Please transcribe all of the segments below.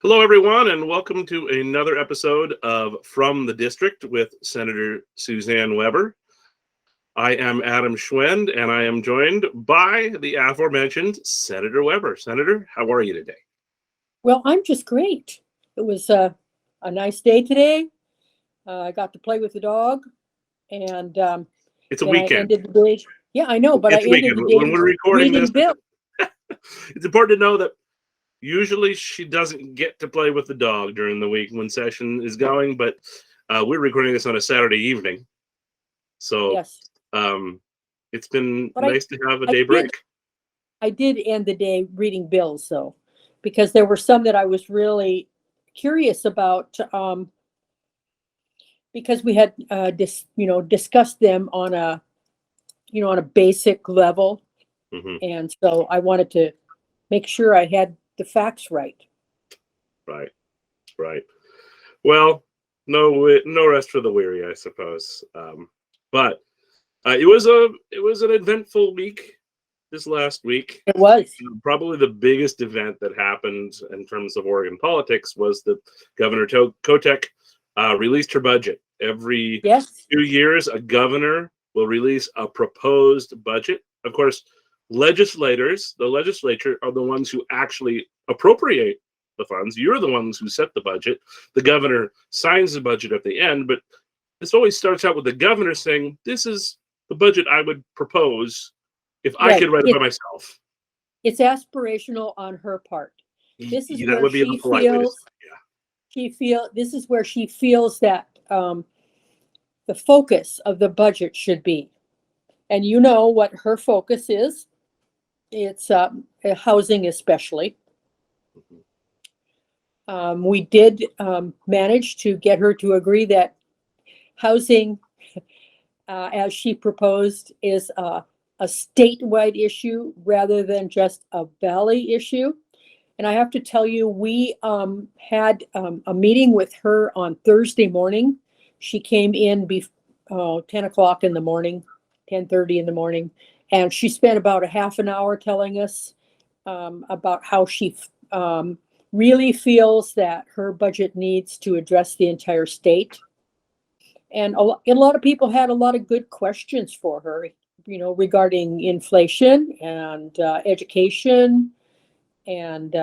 Hello, everyone, and welcome to another episode of From the District with Senator Suzanne Weber. I am Adam Schwend, and I am joined by the aforementioned Senator Weber. Senator, how are you today? Well, I'm just great. It was a nice day today. I got to play with the dog, and It's a then I weekend. ended the day. Yeah, I know, but I It's a ended weekend. the When day we're recording reading this, Bill. it's important to know that usually she doesn't get to play with the dog during the week when session is going, but we're recording this on a Saturday evening. So Yes, it's been but nice to have a I day break. did end the day reading bills, though, because there were some that I was really curious about. Because we had discussed them on a basic level, hmm and so I wanted to make sure I had the facts right. Right, right. Well, no rest for the weary, I suppose. But it was an eventful week this last week. It was. Probably the biggest event that happened in terms of Oregon politics was that Governor Kotek released her budget. Every Yes. 2 years, a governor will release a proposed budget. Of course, the legislature are the ones who actually appropriate the funds. You're the ones who set the budget. The governor signs the budget at the end, but this always starts out with the governor saying, "This is the budget I would propose if I Right. could write it by myself." It's aspirational on her part. This is That where would be a she polite way to say feels it. this is where she feels that the focus of the budget should be. And you know what her focus is. It's housing, especially. We did manage to get her to agree that housing, as she proposed, is a statewide issue rather than just a valley issue. And I have to tell you, we had a meeting with her on Thursday morning. She came in 10 o'clock in the morning, 10:30 in the morning, and she spent about a half an hour telling us about how she really feels that her budget needs to address the entire state. And a lot of people had a lot of good questions for her, regarding inflation and education and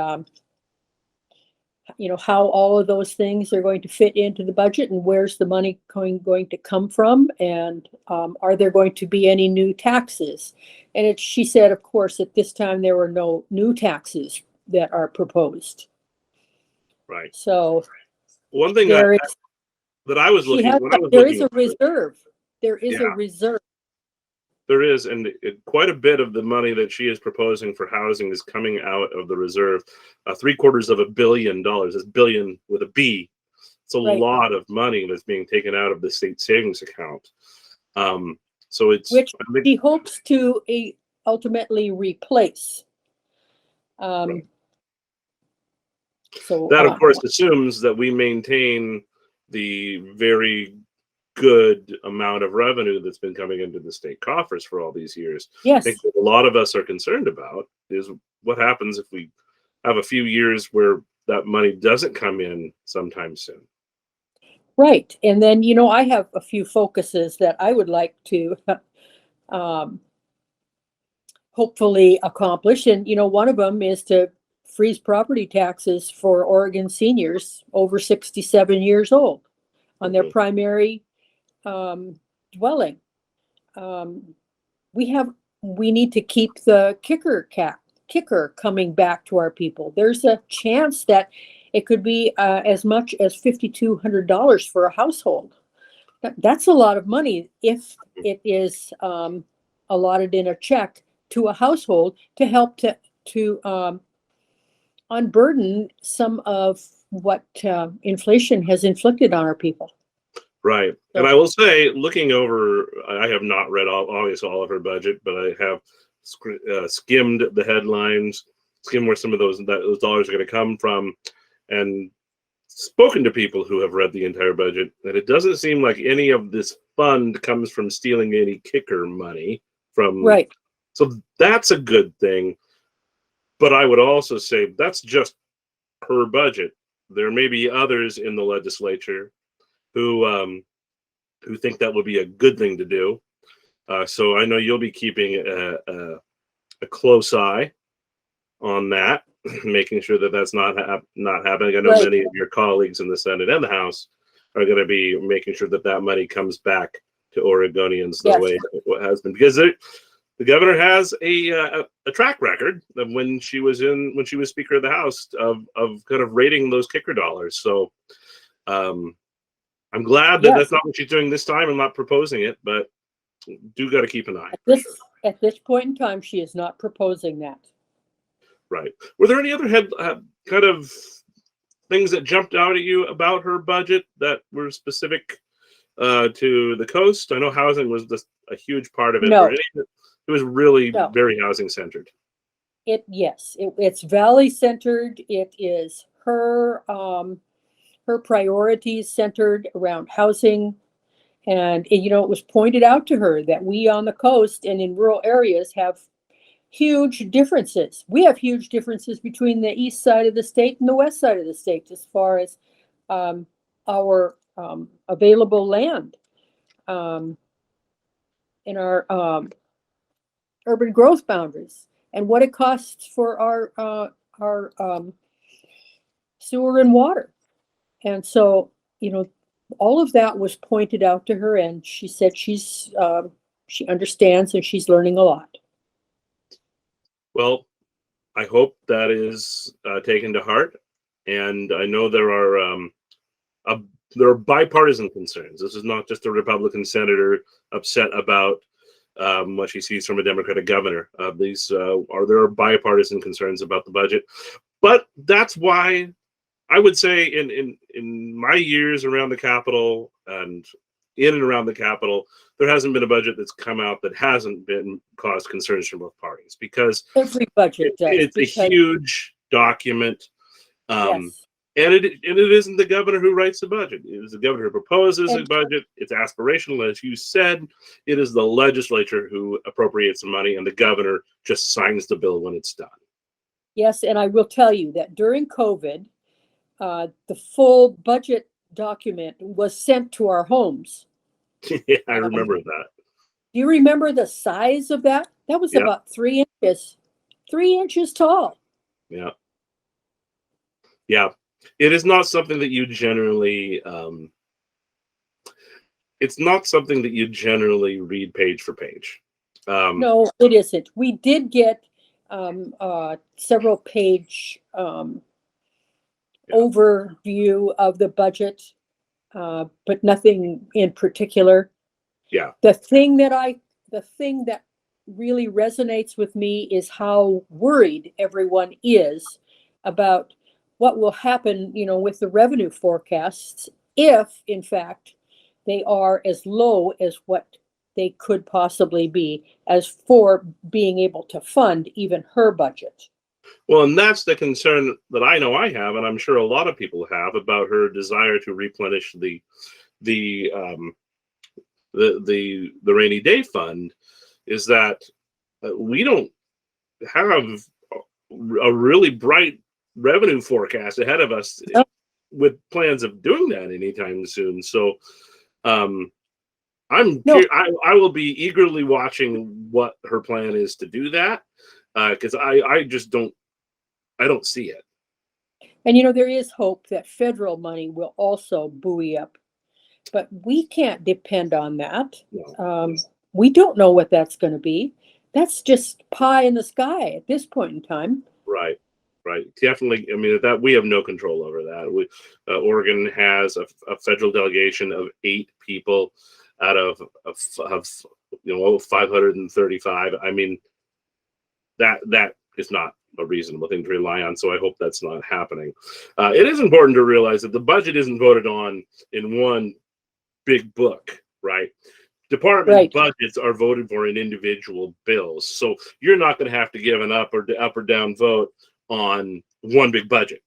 how all of those things are going to fit into the budget and where's the money going to come from, and are there going to be any new taxes? And she said, of course, at this time there were no new taxes that are proposed. Right. So One thing there is that I was she looking has when I was there is looking a at this, reserve. There is a yeah, reserve. there is, and quite a bit of the money that she is proposing for housing is coming out of the reserve. $750 million. That's billion with a B. It's a Right. lot of money that's being taken out of the state savings account. So Which I think, she hopes to ultimately replace. right. So That, of course, assumes that we maintain the very good amount of revenue that's been coming into the state coffers for all these years. I yes, think what a lot of us are concerned about is what happens if we have a few years where that money doesn't come in sometime soon. right. And then, I have a few focuses that I would like to um, hopefully accomplish. And, one of them is to freeze property taxes for Oregon seniors over 67 years old on their Mhm. primary dwelling. We need to keep the kicker coming back to our people. There's a chance that it could be as much as $5,200 for a household. That's a lot of money if it is allotted in a check to a household to help to unburden some of what inflation has inflicted on our people. Right. And So, I will say, looking over, I have not read obviously all of her budget, but I have skimmed the headlines, skimmed where some of those dollars are going to come from, and spoken to people who have read the entire budget. And it doesn't seem like any of this fund comes from stealing any kicker money from. right. So that's a good thing. But I would also say that's just her budget. there may be others in the legislature who think that would be a good thing to do. So I know you'll be keeping a close eye on that, making sure that that's not happening. I know Right. many of your colleagues in the Senate and the House are going to be making sure that that money comes back to Oregonians the Yes. way it has been, because the governor has a track record of when she was Speaker of the House of kind of raiding those kicker dollars. So I'm glad that Yes. that's not what she's doing this time. I'm not proposing it, but do got to keep an eye. At this point in time, she is not proposing that. Right. Were there any other kind of things that jumped out at you about her budget that were specific to the coast? I know housing was just a huge part of it. No. It was really very housing centered. It's Valley centered. It is her priorities centered around housing. And, it was pointed out to her that we on the coast and in rural areas have huge differences. We have huge differences between the east side of the state and the west side of the state as far as our available land in our urban growth boundaries, and what it costs for our sewer and water. And so, all of that was pointed out to her, and she said she understands and she's learning a lot. Well, I hope that is taken to heart, and I know there are bipartisan concerns. This is not just a Republican senator upset about what she sees from a Democratic governor. There are bipartisan concerns about the budget, but that's why I would say in my years around the Capitol and in and around the Capitol, there hasn't been a budget that's come out that hasn't been caused concerns from both parties, because every budget does. It's a huge document. Yes. And it isn't the governor who writes the budget. It is the governor who proposes a budget. It's aspirational, as you said. It is the legislature who appropriates the money, and the governor just signs the bill when it's done. Yes, and I will tell you that during COVID, the full budget document was sent to our homes. Yeah, I remember that. Do you remember the size of that? That was about 3 inches, 3 inches tall. Yeah. Yeah. It is not something that you generally, it's not something that you generally read page for page. No, it isn't. We did get several page overview of the budget, but nothing in particular. Yeah. The thing that really resonates with me is how worried everyone is about what will happen, with the revenue forecasts, if in fact they are as low as what they could possibly be, as for being able to fund even her budget. Well, and that's the concern that I know I have, and I'm sure a lot of people have, about her desire to replenish the rainy day fund, is that we don't have a really bright revenue forecast ahead of us with plans of doing that anytime soon. So I will be eagerly watching what her plan is to do that, because I just don't see it. And there is hope that federal money will also buoy up, but we can't depend on that. No. We don't know what that's going to be. That's just pie in the sky at this point in time. Right. Definitely. I mean, that we have no control over that. Oregon has a federal delegation of 8 people out of 535. I mean, that is not a reasonable thing to rely on. So I hope that's not happening. It is important to realize that the budget isn't voted on in one big book, right? Department budgets are voted for in individual bills. So you're not going to have to give an up or down vote on one big budget.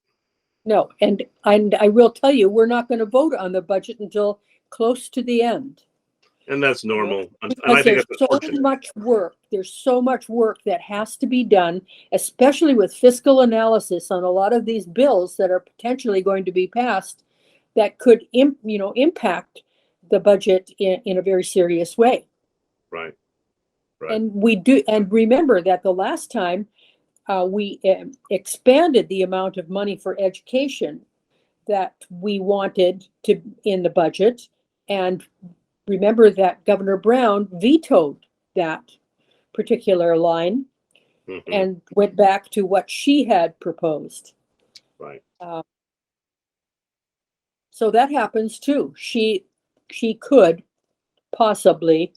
No, and I will tell you, we're not going to vote on the budget until close to the end. And that's normal. And I Because think there's it's so unfortunate. much work. There's so much work that has to be done, especially with fiscal analysis on a lot of these bills that are potentially going to be passed that could, impact the budget in a very serious way. Right. Right. And we do, and remember that the last time we expanded the amount of money for education that we wanted to in the budget, and remember that Governor Brown vetoed that particular line Mm-hmm. and went back to what she had proposed. Right. So that happens too. She could possibly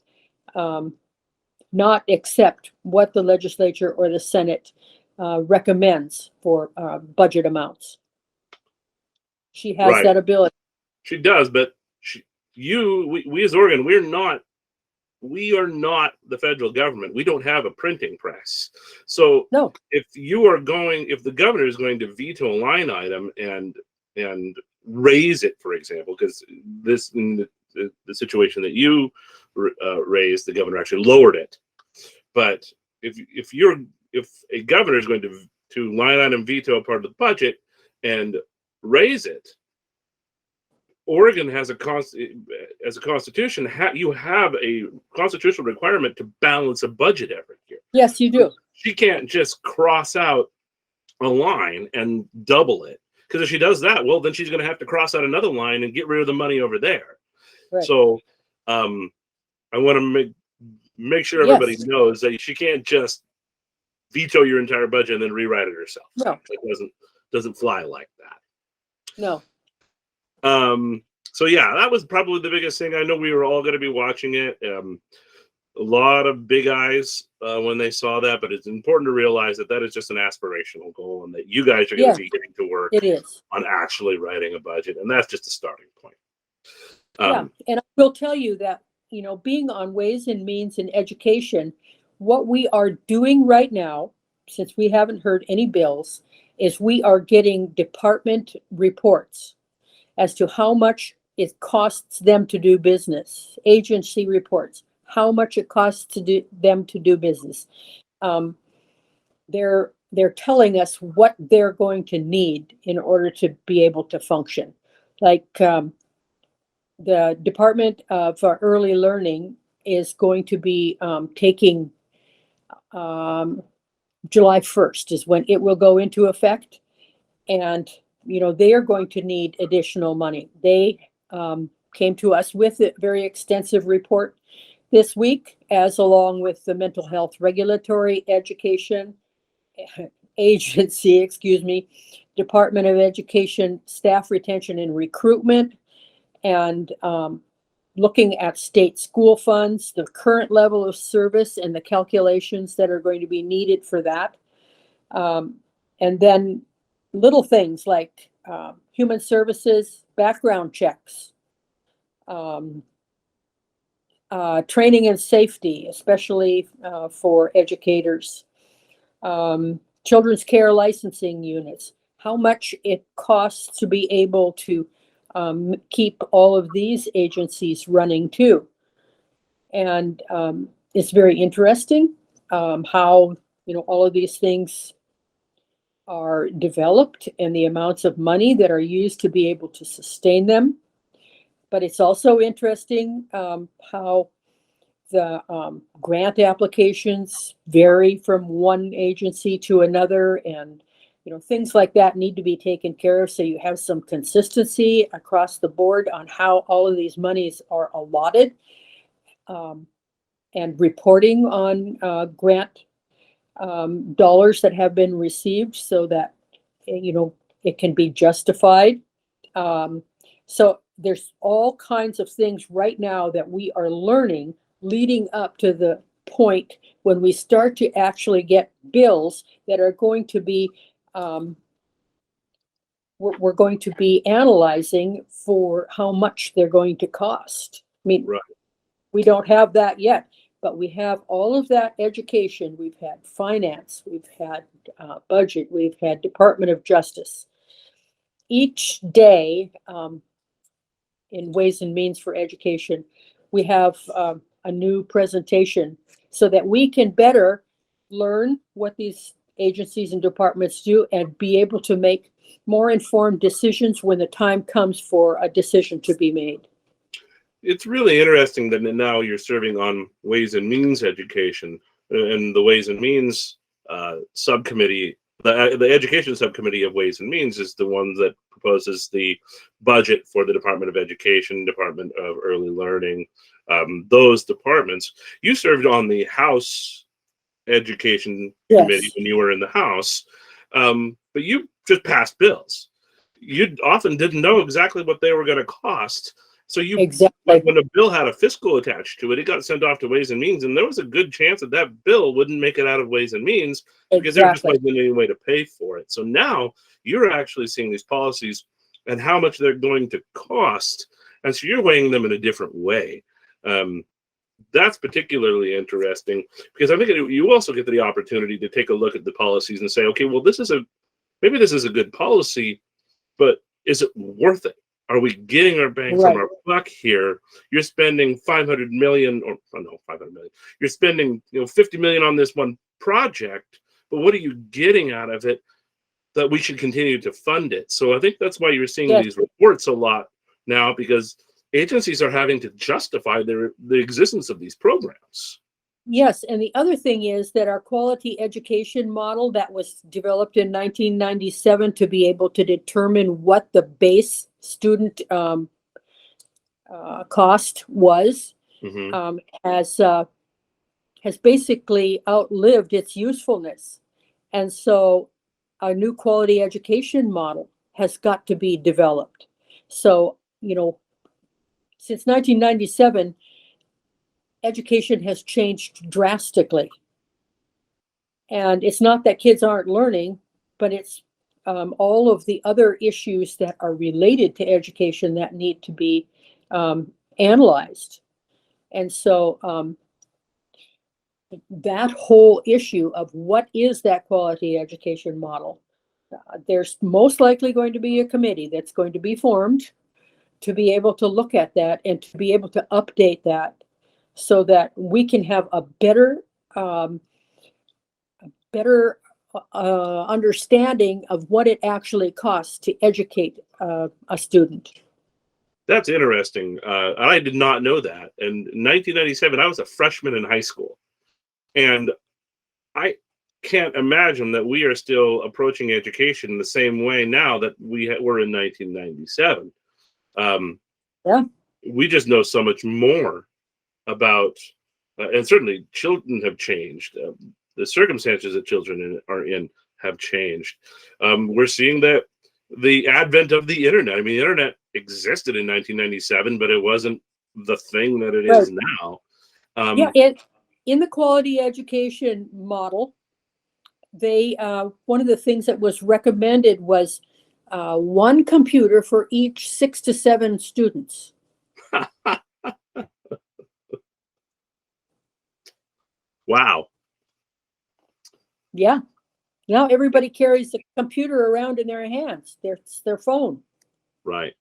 not accept what the legislature or the Senate recommends for budget amounts. She has Right. that ability. She does, but we as Oregon, we are not the federal government. We don't have a printing press. So No, if the governor is going to veto a line item and raise it, for example, because this in the situation that you raised, the governor actually lowered it. But if a governor is going to line item veto a part of the budget and raise it, Oregon has as a constitution, you have a constitutional requirement to balance a budget every year. yes, you do. She can't just cross out a line and double it, because if she does that, well, then she's going to have to cross out another line and get rid of the money over there. Right. So, I want to make sure everybody Yes. knows that she can't just veto your entire budget and then rewrite it herself. No. It doesn't fly like that. No. So yeah, that was probably the biggest thing. I know we were all going to be watching it. A lot of big eyes when they saw that, but it's important to realize that is just an aspirational goal, and that you guys are going to be getting to work It is. on actually writing a budget, and that's just a starting point. Yeah, and I will tell you that, being on Ways and Means in Education, what we are doing right now, since we haven't heard any bills, is we are getting department reports as to how much it costs them to do business, agency reports, how much it costs them to do business. They're telling us what they're going to need in order to be able to function. Like the Department of Early Learning is going to be taking July 1st is when it will go into effect. And, they are going to need additional money. They came to us with a very extensive report this week, as along with the Mental Health Regulatory Education Agency, Department of Education Staff Retention and Recruitment, and looking at state school funds, the current level of service, and the calculations that are going to be needed for that. And then little things like human services, background checks, training and safety, especially for educators, children's care licensing units, how much it costs to be able to keep all of these agencies running too. And it's very interesting how, all of these things are developed and the amounts of money that are used to be able to sustain them. But it's also interesting how the grant applications vary from one agency to another, and things like that need to be taken care of, so you have some consistency across the board on how all of these monies are allotted, and reporting on grant dollars that have been received, so that it can be justified. So there's all kinds of things right now that we are learning leading up to the point when we start to actually get bills that are going to be we're going to be analyzing for how much they're going to cost. I mean, Right. We don't have that yet, but we have all of that education. We've had finance, we've had budget, we've had Department of Justice. Each day in Ways and Means for Education, we have a new presentation so that we can better learn what these agencies and departments do and be able to make more informed decisions when the time comes for a decision to be made. It's really interesting that now you're serving on Ways and Means education, and the Ways and Means subcommittee. The education subcommittee of Ways and Means is the one that proposes the budget for the Department of Education, Department of Early Learning, those departments. You served on the House Education Committee when you were in the House, but you just passed bills. You often didn't know exactly what they were going to cost. So when a bill had a fiscal attached to it, it got sent off to Ways and Means, and there was a good chance that that bill wouldn't make it out of Ways and Means because there just wasn't any way to pay for it. So now you're actually seeing these policies and how much they're going to cost, and so you're weighing them in a different way. That's particularly interesting because I think you also get the opportunity to take a look at the policies and say, okay, well, maybe this is a good policy, but is it worth it? Are we getting our bang from our buck here? You're spending 500 million, or no, 500 million. You're spending 50 million on this one project, but what are you getting out of it that we should continue to fund it? So I think that's why you're seeing these reports a lot now, because agencies are having to justify the existence of these programs. Yes, and the other thing is that our quality education model that was developed in 1997 to be able to determine what the base student cost was has basically outlived its usefulness. And so a new quality education model has got to be developed. So, since 1997, education has changed drastically. And it's not that kids aren't learning, but it's all of the other issues that are related to education that need to be analyzed. And so that whole issue of what is that quality education model, there's most likely going to be a committee that's going to be formed to be able to look at that and to be able to update that so that we can have a better understanding of what it actually costs to educate a student. That's interesting. I did not know that. And in 1997, I was a freshman in high school. And I can't imagine that we are still approaching education the same way now that we were in 1997. We just know so much more about, and certainly children have changed. The circumstances that children are in have changed. We're seeing that the advent of the internet. I mean, the internet existed in 1997, but it wasn't the thing that it is now. In the quality education model, they one of the things that was recommended was one computer for each 6 to 7 students. Wow. Yeah. Now everybody carries a computer around in their hands, their phone. Right.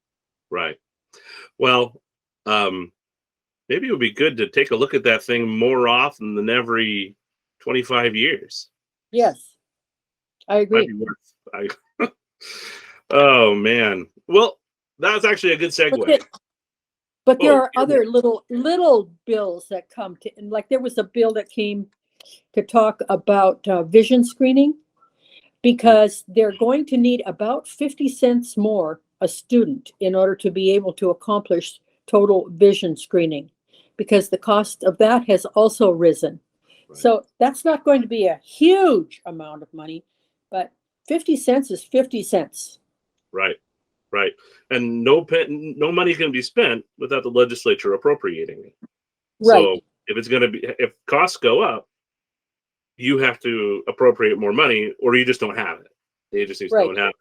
Well, maybe it would be good to take a look at that thing more often than every 25 years. Yes, I agree. Oh, man. Well, that's actually a good segue. But there are other little bills that come to, like there was a bill that came to talk about vision screening, because they're going to need about 50 cents more a student in order to be able to accomplish total vision screening, because the cost of that has also risen. So that's not going to be a huge amount of money, but 50 cents is 50 cents. Right. And no money can be spent without the legislature appropriating it. So if costs go up, you have to appropriate more money, or you just don't have it. The agencies don't have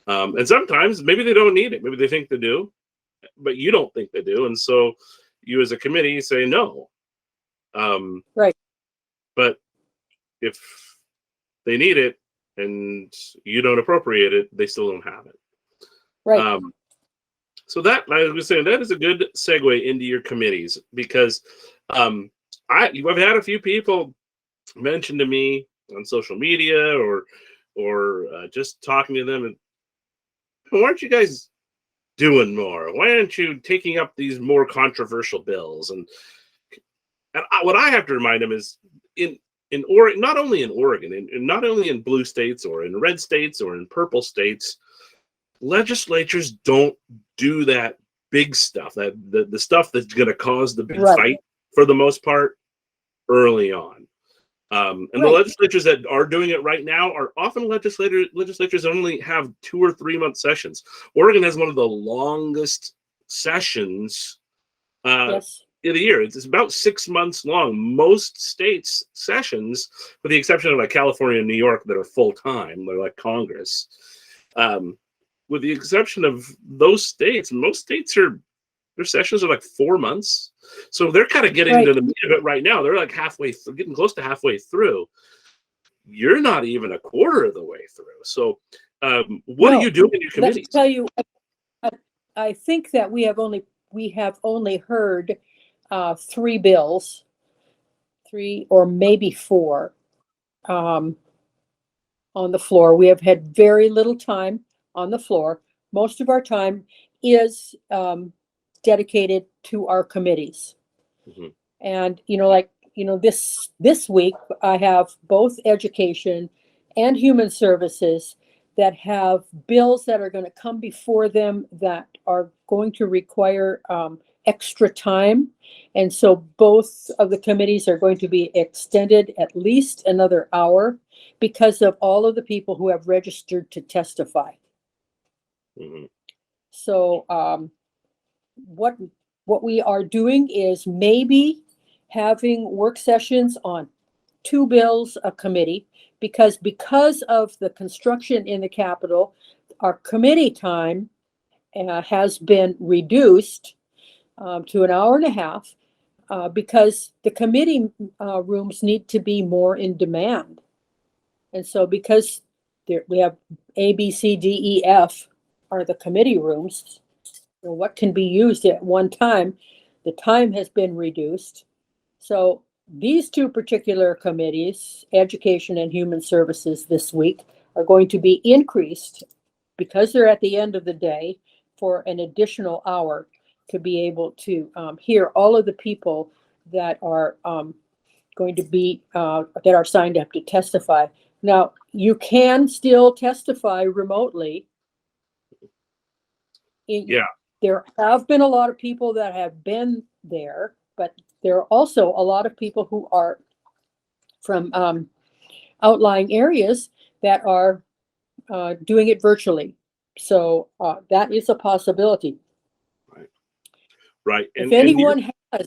it. And sometimes maybe they don't need it. Maybe they think they do, but you don't think they do. And so you as a committee say no. But if they need it and you don't appropriate it, they still don't have it. So that, I was saying, that is a good segue into your committees, because I've had a few people mention to me on social media or just talking to them, and why aren't you guys doing more? Why aren't you taking up these more controversial bills? And what I have to remind them is in Oregon, not only in Oregon, and not only in blue states or in red states or in purple states, legislatures don't do that big stuff, that the stuff that's going to cause the big fight for the most part early on. And the legislatures that are doing it right now are often legislators that only have 2 or 3 month sessions. Oregon has one of the longest sessions in a year. It's about 6 months long. Most states' sessions, with the exception of like California and New York, that are full time, they're like Congress. With the exception of those states, most states their sessions are like 4 months. So they're kind of getting into the meat of it right now. They're like getting close to halfway through. You're not even a quarter of the way through. So what are you doing in your committees? Let's tell you, I think that we have only heard 3 bills, 3 or maybe 4 on the floor. We have had very little time on the floor. Most of our time is dedicated to our committees. Mm-hmm. And, this week I have both education and human services that have bills that are going to come before them that are going to require extra time. And so both of the committees are going to be extended at least another hour because of all of the people who have registered to testify. Mm-hmm. So what we are doing is maybe having work sessions on 2 bills a committee, because of the construction in the Capitol, our committee time has been reduced to an hour and a half because the committee rooms need to be more in demand. And so because we have A, B, C, D, E, F are the committee rooms, what can be used at one time, the time has been reduced. So these 2 particular committees, Education and Human Services, this week are going to be increased because they're at the end of the day for an additional hour to be able to hear all of the people that are going to be, that are signed up to testify. Now, you can still testify remotely. There have been a lot of people that have been there, but there are also a lot of people who are from outlying areas that are doing it virtually. So that is a possibility. Right. If anyone has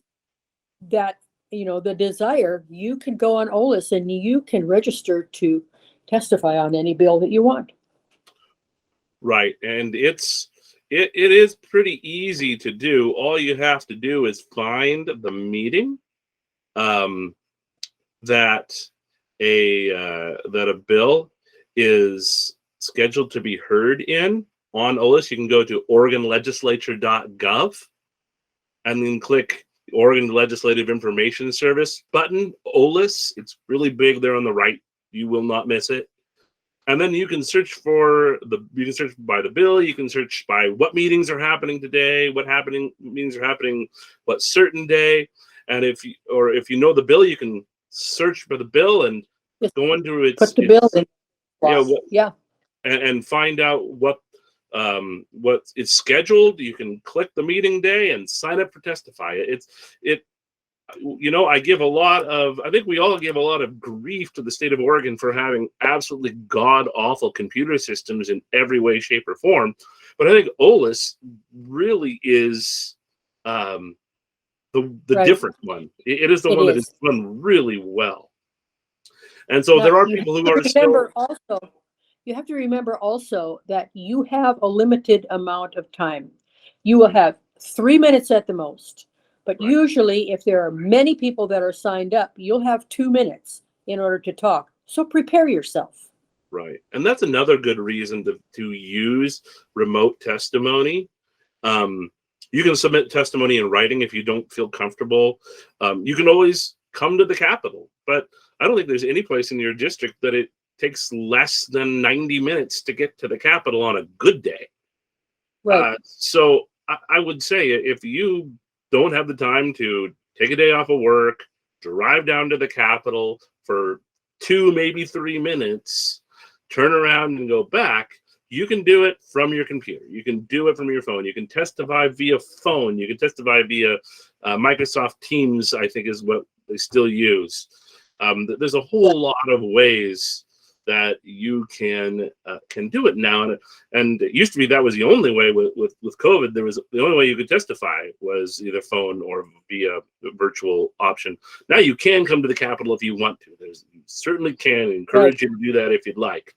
that, the desire, you can go on OLIS and you can register to testify on any bill that you want. Right. And it is pretty easy to do. All you have to do is find the meeting that a bill is scheduled to be heard in on OLIS. You can go to OregonLegislature.gov and then click Oregon Legislative Information Service button, OLIS. It's really big there on the right. You will not miss it. And then you can search by the bill. You can search by what meetings are happening today, meetings are happening, what certain day. And if you know the bill, you can search for the bill and go into its. Put the bill in. And find out what is scheduled. You can click the meeting day and sign up for testify. I think we all give a lot of grief to the state of Oregon for having absolutely god-awful computer systems in every way, shape, or form. But I think OLIS really is the different one. It is the one that is done really well. And so there are people who are still... You have to remember also that you have a limited amount of time. You will have 3 minutes at the most. But usually, if there are many people that are signed up, you'll have 2 minutes in order to talk. So prepare yourself. Right. And that's another good reason to use remote testimony, You can submit testimony in writing if you don't feel comfortable. You can always come to the Capitol, but I don't think there's any place in your district that it takes less than 90 minutes to get to the Capitol on a good day. Right. So I would say if you don't have the time to take a day off of work, drive down to the Capitol for 2, maybe 3 minutes, turn around and go back, you can do it from your computer. You can do it from your phone. You can testify via phone. You can testify via Microsoft Teams, I think is what they still use. There's a whole lot of ways that you can do it now, and it used to be that was the only way with COVID. There was the only way you could testify was either phone or via virtual option. Now you can come to the Capitol if you want to. You certainly can encourage you to do that if you'd like.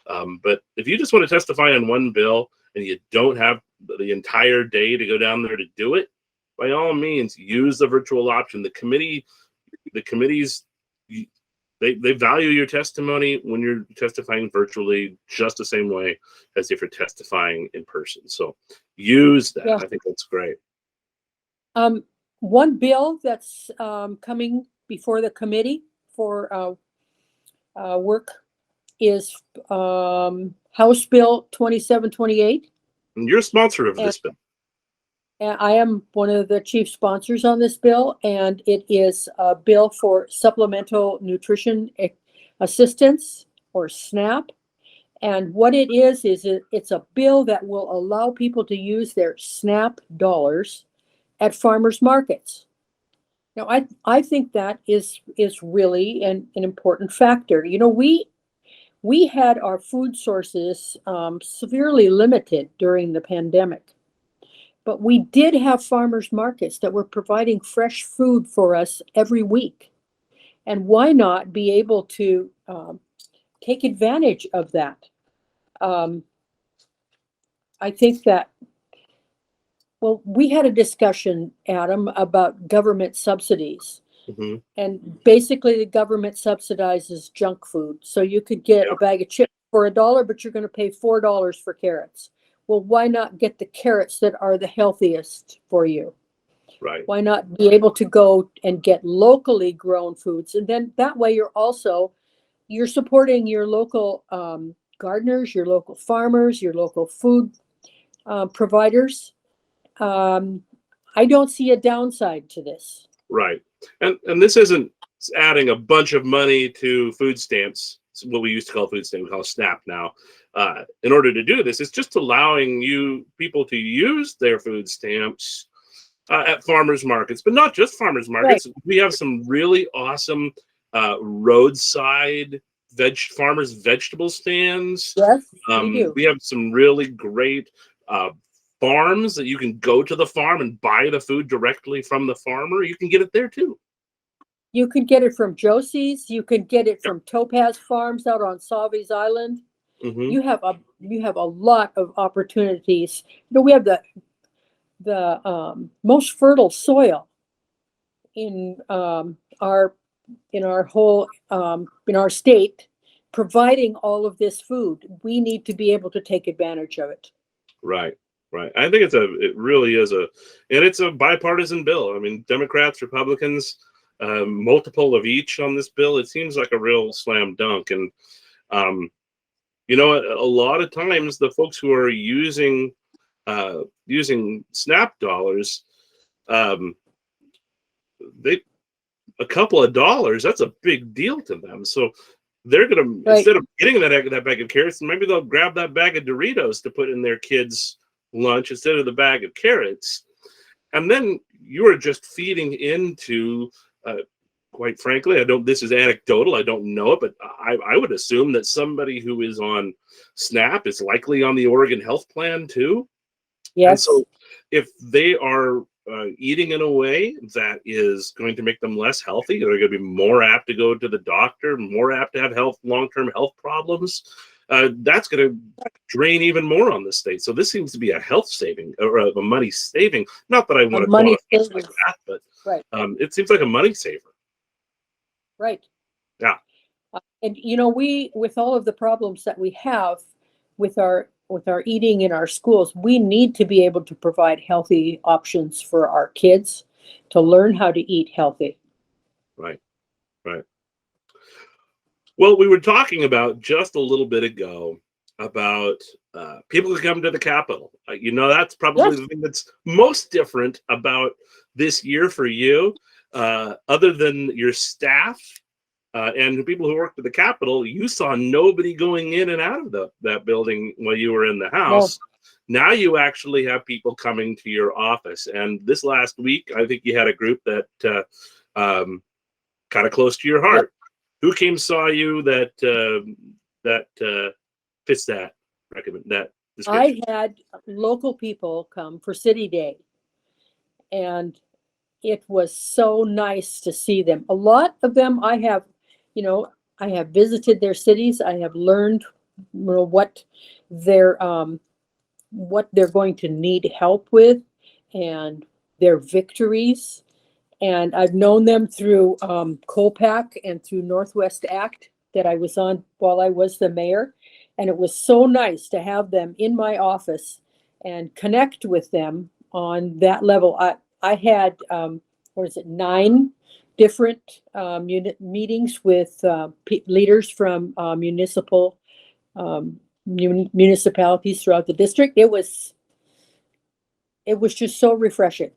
But if you just want to testify on one bill and you don't have the entire day to go down there to do it, by all means use the virtual option. The committees. They value your testimony when you're testifying virtually just the same way as if you're testifying in person. So use that. Yeah. I think that's great. One bill that's coming before the committee for work is House Bill 2728. And you're a sponsor of this bill. And I am one of the chief sponsors on this bill, and it is a bill for supplemental nutrition assistance, or SNAP. And what it is it's a bill that will allow people to use their SNAP dollars at farmers markets. Now, I think that is really an important factor. You know, we had our food sources severely limited during the pandemic. But we did have farmers markets that were providing fresh food for us every week. And why not be able to take advantage of that? I think that, well, we had a discussion, Adam, about government subsidies. Mm-hmm. And basically the government subsidizes junk food. So you could get a bag of chips for $1, but you're going to pay $4 for carrots. Well, why not get the carrots that are the healthiest for you? Right. Why not be able to go and get locally grown foods? And then that way you're supporting your local gardeners, your local farmers, your local food providers. I don't see a downside to this. Right. And this isn't adding a bunch of money to food stamps. It's what we used to call food stamps, we call SNAP now. In order to do this, it's just allowing people to use their food stamps at farmers markets, but not just farmers markets. Right. We have some really awesome roadside farmers vegetable stands. Yes, we do. We have some really great farms that you can go to the farm and buy the food directly from the farmer. You can get it there too. You can get it from Josie's. You can get it from Topaz Farms out on Savi's Island. Mm-hmm. You have a lot of opportunities. You know, we have the most fertile soil in our state, providing all of this food. We need to be able to take advantage of it. Right. I think it really is and it's a bipartisan bill. I mean, Democrats, Republicans, multiple of each on this bill. It seems like a real slam dunk. And you know, a lot of times the folks who are using SNAP dollars, a couple of dollars, that's a big deal to them. So they're gonna instead of getting that bag of carrots, maybe they'll grab that bag of Doritos to put in their kids' lunch instead of the bag of carrots. And then you are just feeding into, quite frankly, this is anecdotal, I don't know it, but I would assume that somebody who is on SNAP is likely on the Oregon Health Plan too. Yes. And so if they are eating in a way that is going to make them less healthy, they're going to be more apt to go to the doctor, more apt to have long-term health problems. That's going to drain even more on the state. So this seems to be a health saving or a money saving. Not that I want to call it like that, but it seems like a money saver. Right. Yeah. And you know, with all of the problems that we have with our with our eating in our schools, we need to be able to provide healthy options for our kids to learn how to eat healthy. Right, right. Well, we were talking about just a little bit ago about people who come to the Capitol. That's probably Yes. the thing that's most different about this year for you, other than your staff and the people who worked at the Capitol. You saw nobody going in and out of that building while you were in the No. House. Now you actually have people coming to your office. And this last week, I think you had a group that kind of close to your heart. Yep. Who came saw you that fits that description? I had local people come for City Day, and it was so nice to see them. A lot of them I have visited their cities. I have learned what they're going to need help with and their victories. And I've known them through COPAC and through Northwest Act that I was on while I was the mayor. And it was so nice to have them in my office and connect with them on that level. I had, 9 different meetings with leaders from municipalities throughout the district. It was just so refreshing.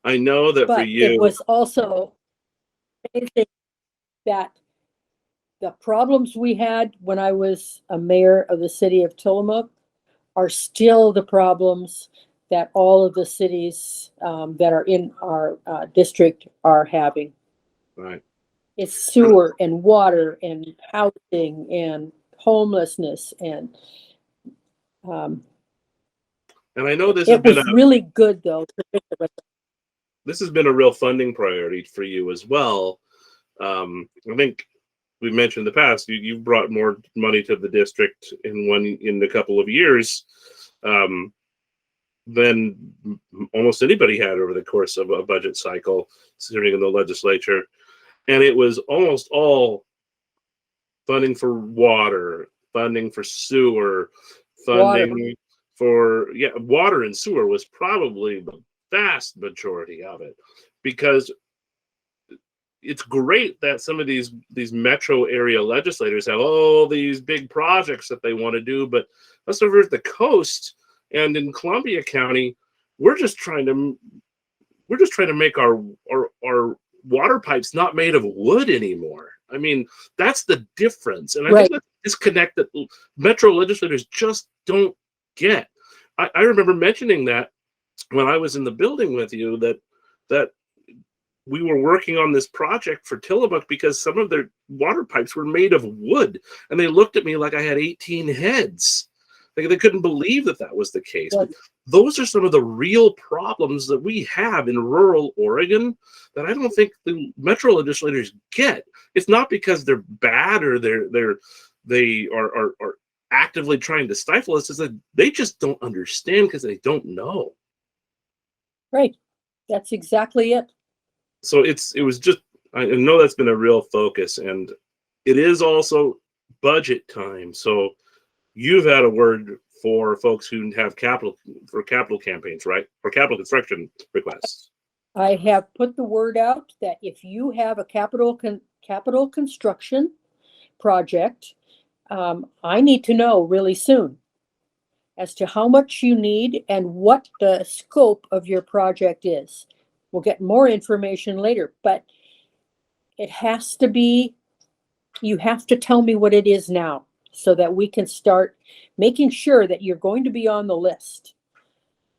I know that for But it you, was also amazing that the problems we had when I was a mayor of the city of Tillamook are still the problems that all of the cities that are in our district are having. right? It's sewer and water and housing and homelessness, and And I know it was really good though. this has been a real funding priority for you as well. I think we mentioned in the past you've brought more money to the district in a couple of years than almost anybody had over the course of a budget cycle sitting in the legislature, and it was almost all funding for water, funding for sewer, funding for water and sewer was probably the vast majority of it, because it's great that some of these metro area legislators have all these big projects that they want to do, but us over at the coast and in Columbia County, we're just trying to make our water pipes not made of wood anymore. I mean, that's the difference, and I think that's a disconnect that metro legislators just don't get. I remember mentioning that when I was in the building with you, that we were working on this project for Tillamook because some of their water pipes were made of wood, and they looked at me like I had 18 heads. They couldn't believe that was the case. But those are some of the real problems that we have in rural Oregon that I don't think the metro legislators get. It's not because they're bad or they are actively trying to stifle us. It's that they just don't understand because they don't know. Right. That's exactly it. So it was just, I know that's been a real focus, and it is also budget time. So you've had a word for folks who have capital campaigns, right? Or capital construction requests. I have put the word out that if you have a capital construction project, I need to know really soon as to how much you need and what the scope of your project is. We'll get more information later, but it has to be, you have to tell me what it is now so that we can start making sure that you're going to be on the list.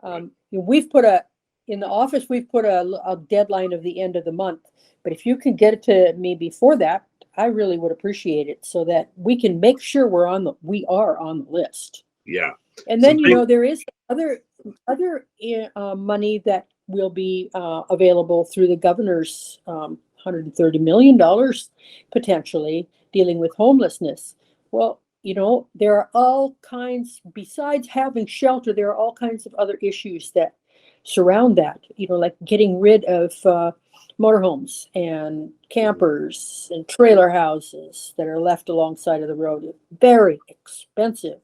In the office, we've put a deadline of the end of the month, but if you can get it to me before that, I really would appreciate it so that we can make sure we are on the list. Yeah. And then, there is other money that will be available through the governor's $130 million potentially dealing with homelessness. Well, there are all kinds, besides having shelter, there are all kinds of other issues that surround that, like getting rid of motorhomes and campers and trailer houses that are left alongside of the road. Very expensive.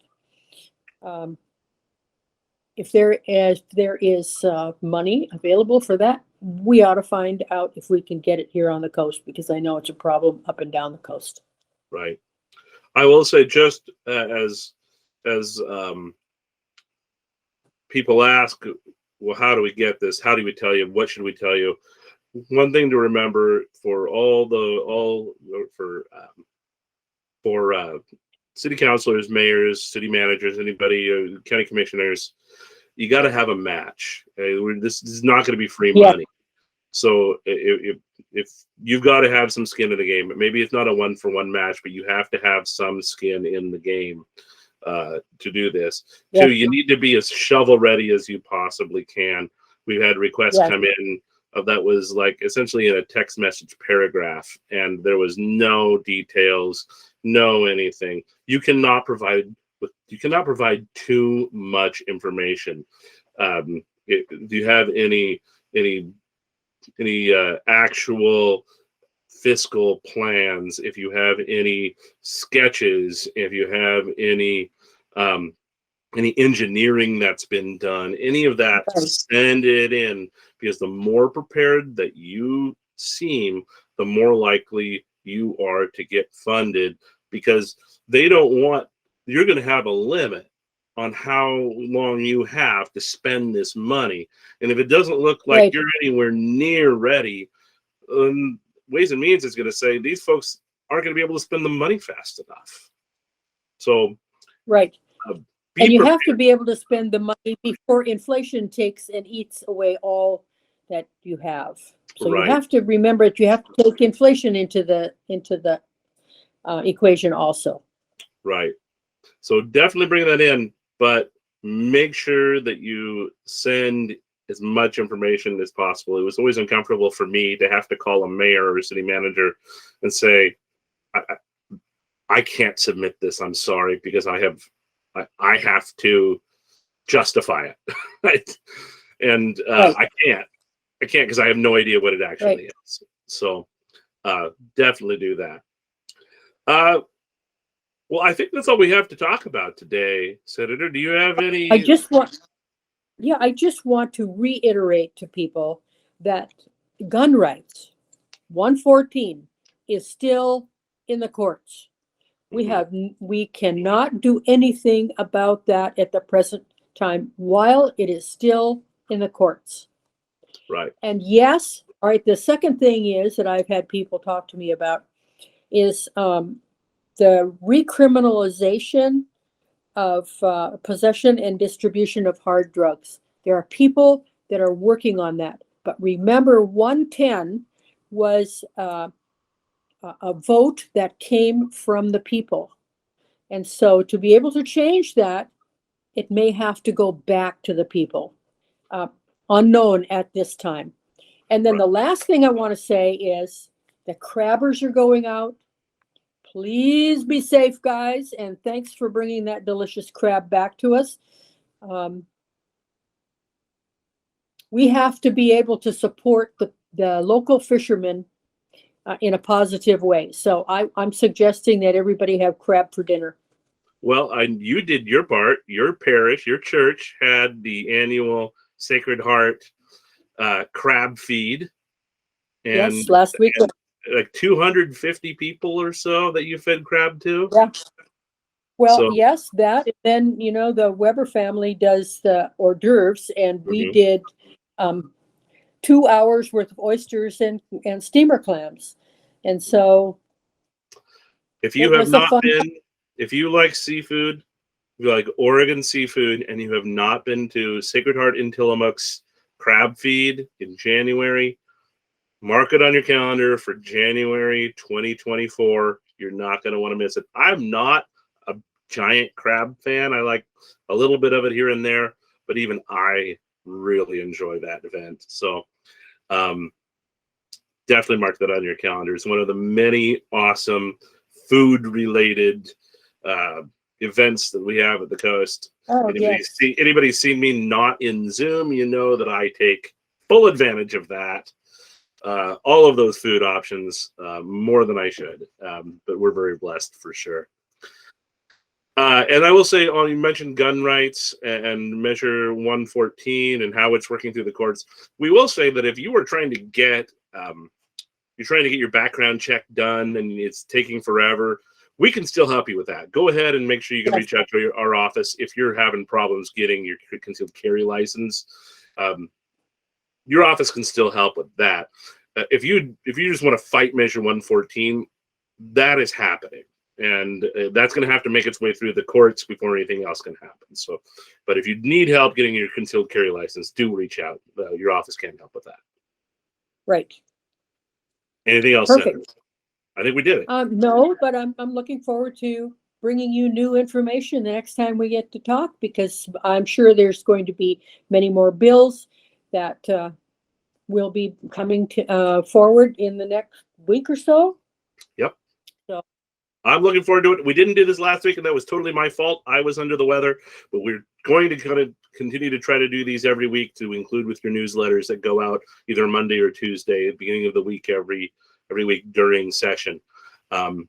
If there is money available for that, we ought to find out if we can get it here on the coast, because I know it's a problem up and down the coast. Right. I will say, just as people ask, well, how do we get this? How do we tell you? What should we tell you? One thing to remember for city councilors, mayors, city managers, anybody, county commissioners, you got to have a match. This is not going to be free money. So if you've got to have some skin in the game, maybe it's not a 1-for-1 match, but you have to have some skin in the game to do this. Yeah. Two, you need to be as shovel ready as you possibly can. We've had requests come in that was like essentially in a text message paragraph, and there was no details, no anything. You cannot provide too much information. Do you have any actual fiscal plans? If you have any sketches, if you have any engineering that's been done, any of that, send it in, because the more prepared that you seem, the more likely you are to get funded, because you're going to have a limit on how long you have to spend this money. And if it doesn't look like you're anywhere near ready, Ways and Means is going to say these folks aren't going to be able to spend the money fast enough. So, and you have to be able to spend the money before inflation takes and eats away all that you have. So you have to remember that you have to take inflation into the equation also. Right. So definitely bring that in, but make sure that you send as much information as possible. It was always uncomfortable for me to have to call a mayor or a city manager and say, I can't submit this. I'm sorry, because I have to justify it. Right? And I can't because I have no idea what it actually is. So definitely do that. Well, I think that's all we have to talk about today, Senator. Do you have any? I just want to reiterate to people that gun rights 114 is still in the courts. We cannot do anything about that at the present time while it is still in the courts. Right. And yes, all right, the second thing is that I've had people talk to me about is the recriminalization of possession and distribution of hard drugs. There are people that are working on that. But remember, 110 was a vote that came from the people. And so to be able to change that, it may have to go back to the people, unknown at this time. And then the last thing I want to say is the crabbers are going out. Please be safe, guys, and thanks for bringing that delicious crab back to us. We have to be able to support the local fishermen in a positive way. So I'm suggesting that everybody have crab for dinner. Well, you did your part. Your parish, your church had the annual Sacred Heart crab feed. And, yes, last week. Like 250 people or so that you fed crab to? Yeah. Well, yes, that. And then, the Weber family does the hors d'oeuvres, and we did 2 hours worth of oysters and steamer clams. And so if you like seafood, if you like Oregon seafood, and you have not been to Sacred Heart in Tillamook's crab feed in January, mark it on your calendar for January 2024. You're not going to want to miss it. I'm not a giant crab fan. I like a little bit of it here and there, but even I really enjoy that event. So definitely mark that on your calendar. It's one of the many awesome food-related events that we have at the coast. Anybody's seen me not in Zoom, you know that I take full advantage of that. All of those food options, more than I should, but we're very blessed for sure. And I will say, you mentioned gun rights and Measure 114 and how it's working through the courts. We will say that if you were trying to get your background check done and it's taking forever, we can still help you with that. Go ahead and make sure you can reach out to our office if you're having problems getting your concealed carry license. Your office can still help with that. If you just want to fight Measure 114, that is happening. And that's going to have to make its way through the courts before anything else can happen. So, but if you need help getting your concealed carry license, do reach out. Your office can help with that. Right. Anything else? Perfect. Senator? I think we did it. No, but I'm looking forward to bringing you new information the next time we get to talk, because I'm sure there's going to be many more bills that will be coming to forward in the next week or so. Yep. So I'm looking forward to it. We didn't do this last week, and that was totally my fault. I was under the weather, but we're going to kind of continue to try to do these every week to include with your newsletters that go out either Monday or Tuesday at the beginning of the week every week during session. And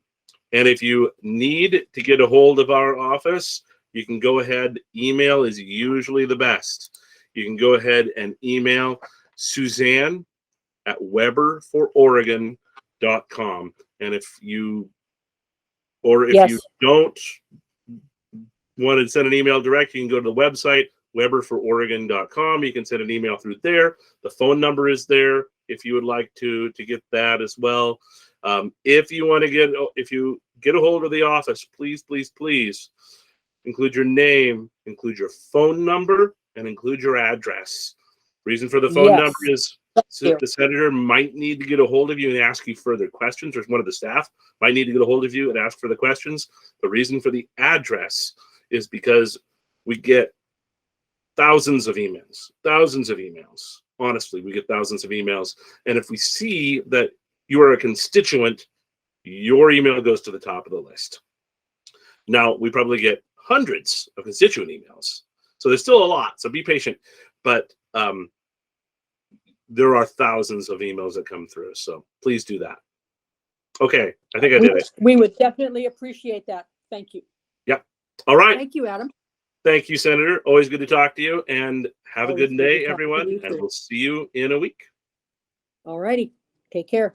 if you need to get a hold of our office, you can go ahead. Email is usually the best. You can go ahead and email Suzanne at weberfororegon.com. And if you don't want to send an email direct, you can go to the website, weberfororegon.com. You can send an email through there. The phone number is there if you would like to get that as well. If you get a hold of the office, please include your name, include your phone number, and include your address. Reason for the phone number is the senator might need to get a hold of you and ask you further questions, or one of the staff might need to get a hold of you and ask for the questions. The reason for the address is because we get thousands of emails. Honestly, we get thousands of emails. And if we see that you are a constituent, your email goes to the top of the list. Now, we probably get hundreds of constituent emails. So there's still a lot, so be patient. But there are thousands of emails that come through, so please do that. Okay, I think I did it. We would definitely appreciate that. Thank you. Yep. All right. Thank you, Adam. Thank you, Senator. Always good to talk to you, and have Always a good day, everyone, and we'll see you in a week. All righty. Take care.